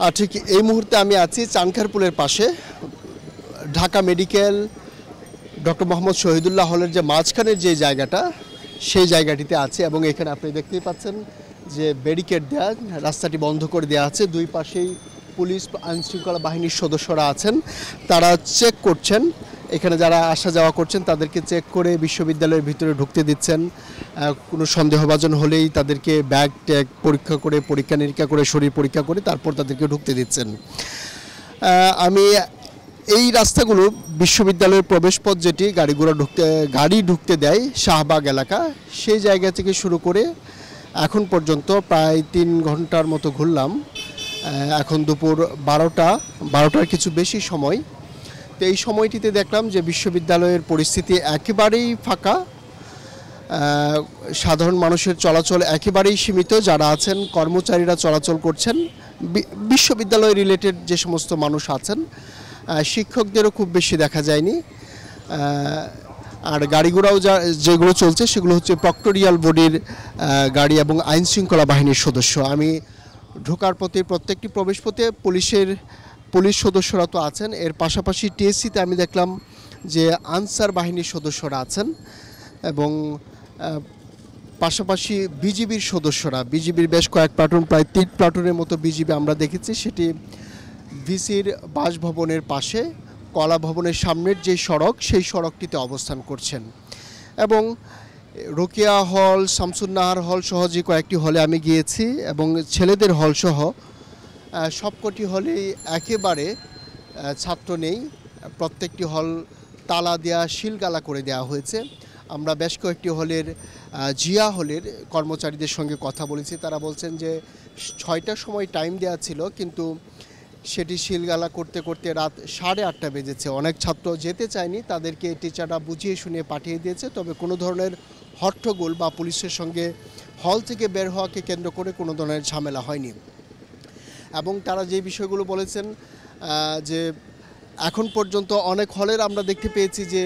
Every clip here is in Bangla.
আর ঠিক এই মুহূর্তে আমি আছি চানখারপুলের পাশে ঢাকা মেডিকেল ডক্টর মোহাম্মদ শহীদুল্লাহ হলের যে মাঝখানের যে জায়গাটা সেই জায়গাটিতে আছে এবং এখানে আপনি দেখতেই পাচ্ছেন যে ব্যারিকেড দেওয়া, রাস্তাটি বন্ধ করে দেওয়া আছে। দুই পাশেই পুলিশ আইনশৃঙ্খলা বাহিনীর সদস্যরা আছেন, তারা চেক করছেন। এখানে যারা আসা যাওয়া করছেন তাদেরকে চেক করে বিশ্ববিদ্যালয়ের ভিতরে ঢুকতে দিচ্ছেন। কোনো সন্দেহভাজন হলেই তাদেরকে ব্যাগ ট্যাগ পরীক্ষা করে, পরীক্ষা নিরীক্ষা করে, শরীর পরীক্ষা করে তারপর তাদেরকে ঢুকতে দিচ্ছেন। আমি এই রাস্তাগুলো বিশ্ববিদ্যালয়ের প্রবেশপথ যেটি গাড়ি ঢুকতে দেয় শাহবাগ এলাকা, সেই জায়গা থেকে শুরু করে এখন পর্যন্ত প্রায় 3 ঘন্টার মতো ঘুরলাম। এখন দুপুর 12টার কিছু বেশি সময়। তো এই সময়টিতে দেখলাম যে বিশ্ববিদ্যালয়ের পরিস্থিতি একেবারেই ফাঁকা, সাধারণ মানুষের চলাচল একেবারেই সীমিত। যারা আছেন কর্মচারীরা চলাচল করছেন, বিশ্ববিদ্যালয় রিলেটেড যে সমস্ত মানুষ আছেন, শিক্ষকদেরও খুব বেশি দেখা যায়নি। আর গাড়িগুড়াও যেগুলো চলছে সেগুলো হচ্ছে প্রক্টোরিয়াল বডির গাড়ি এবং আইনশৃঙ্খলা বাহিনীর সদস্য। আমি ঢোকার পথে প্রত্যেকটি প্রবেশপথে পুলিশ সদস্যরা তো আছেন, এর পাশাপাশি টিএসসিতে আমি দেখলাম যে আনসার বাহিনীর সদস্যরা আছেন এবং পাশাপাশি বিজিবির সদস্যরা, বিজিবির বেশ কয়েক প্লাটুন, প্রায় 3 প্লাটুনের মতো বিজিবি আমরা দেখেছি। সেটি ভিসির বাসভবনের পাশে কলা ভবনের সামনের যে সড়ক, সেই সড়কটিতে অবস্থান করছেন। এবং রোকেয়া হল, শামসুন্নাহার হল সহ যে কয়েকটি হলে আমি গিয়েছি এবং ছেলেদের হল সহ সবকটি হলেই একেবারে ছাত্র নেই। প্রত্যেকটি হল তালা দেওয়া, সিলগালা করে দেওয়া হয়েছে। আমরা বেশ কয়েকটি হলের জিয়া হলের কর্মচারীদের সঙ্গে কথা বলেছি, তারা বলছেন যে 6টার সময় টাইম দেওয়া ছিল, কিন্তু সেটি সিলগালা করতে করতে রাত 8:30 বেজেছে। অনেক ছাত্র যেতে চায়নি, তাদেরকে টিচাররা বুঝিয়ে শুনিয়ে পাঠিয়ে দিয়েছে। তবে কোনো ধরনের হট্টগোল বা পুলিশের সঙ্গে হল থেকে বের হওয়াকে কেন্দ্র করে কোনো ধরনের ঝামেলা হয়নি। এবং তারা যে বিষয়গুলো বলেছেন যে এখন পর্যন্ত অনেক হলের আমরা দেখতে পেয়েছি যে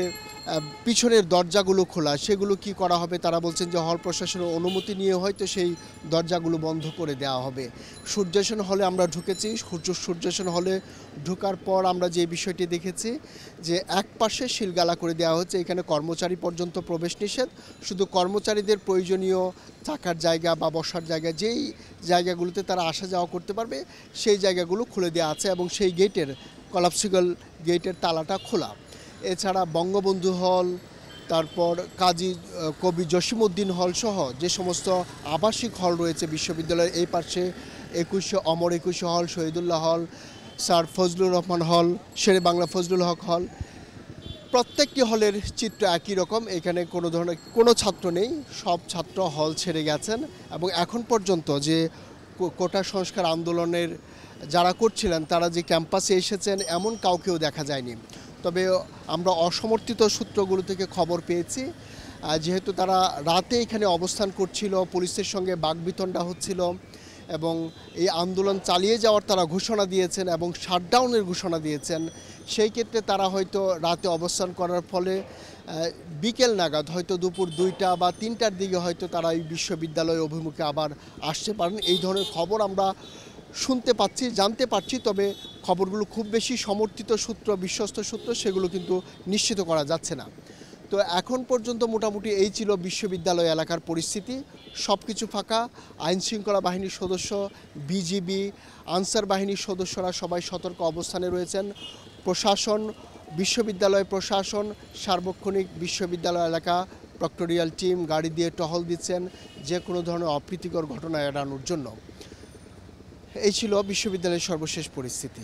পিছনের দরজাগুলো খোলা, সেগুলো কি করা হবে? তারা বলছেন যে হল প্রশাসনের অনুমতি নিয়ে হয়তো সেই দরজাগুলো বন্ধ করে দেওয়া হবে। সূর্যসেন হলে আমরা ঢুকেছি, সূর্যসেন হলে ঢোকার পর আমরা যে বিষয়টি দেখেছি যে এক পাশে সিলগালা করে দেওয়া হচ্ছে, এখানে কর্মচারী পর্যন্ত প্রবেশ নিষেধ। শুধু কর্মচারীদের প্রয়োজনীয় থাকার জায়গা বা বসার জায়গা, যেই জায়গাগুলোতে তারা আসা যাওয়া করতে পারবে সেই জায়গাগুলো খুলে দেওয়া আছে এবং সেই গেটের কলাপসিবল গেটের তালাটা খোলা। এছাড়া বঙ্গবন্ধু হল, তারপর কাজী কবি জসিমউদ্দিন হল সহ যে সমস্ত আবাসিক হল রয়েছে বিশ্ববিদ্যালয়ের, এই পাশে 21 হল, শহীদুল্লাহ হল, স্যার ফজলুর রহমান হল, শেরে বাংলা ফজলুল হক হল, প্রত্যেকটি হলের চিত্র একই রকম। এখানে কোনো ধরনের কোনো ছাত্র নেই, সব ছাত্র হল ছেড়ে গেছেন। এবং এখন পর্যন্ত যে কোটা সংস্কার আন্দোলনের যারা করছিলেন তারা যে ক্যাম্পাসে এসেছেন এমন কাউকেও দেখা যায়নি। তবে আমরা অসমর্থিত সূত্রগুলো থেকে খবর পেয়েছি, যেহেতু তারা রাতে এখানে অবস্থান করছিল, পুলিশের সঙ্গে বাকবিতণ্ডা হচ্ছিল এবং এই আন্দোলন চালিয়ে যাওয়ার তারা ঘোষণা দিয়েছেন এবং শাটডাউনের ঘোষণা দিয়েছেন। সেই ক্ষেত্রে তারা হয়তো রাতে অবস্থান করার ফলে বিকেল নাগাদ, হয়তো দুপুর 2টা বা 3টার দিকে হয়তো তারা এই বিশ্ববিদ্যালয় অভিমুখে আবার আসতে পারেন। এই ধরনের খবর আমরা শুনতে পাচ্ছি, জানতে পারছি। তবে খবরগুলো খুব বেশি সমর্থিত সূত্র, বিশ্বস্ত সূত্র, সেগুলো কিন্তু নিশ্চিত করা যাচ্ছে না। তো এখন পর্যন্ত মোটামুটি এই ছিল বিশ্ববিদ্যালয় এলাকার পরিস্থিতি। সব কিছু ফাঁকা। আইনশৃঙ্খলা বাহিনীর সদস্য, বিজিবি, আনসার বাহিনীর সদস্যরা সবাই সতর্ক অবস্থানে রয়েছেন। প্রশাসন, বিশ্ববিদ্যালয় প্রশাসন সার্বক্ষণিক বিশ্ববিদ্যালয় এলাকা প্রক্টোরিয়াল টিম গাড়ি দিয়ে টহল দিচ্ছেন যে কোনো ধরনের অপ্রীতিকর ঘটনা এড়ানোর জন্য। এই ছিল বিশ্ববিদ্যালয়ের সর্বশেষ পরিস্থিতি।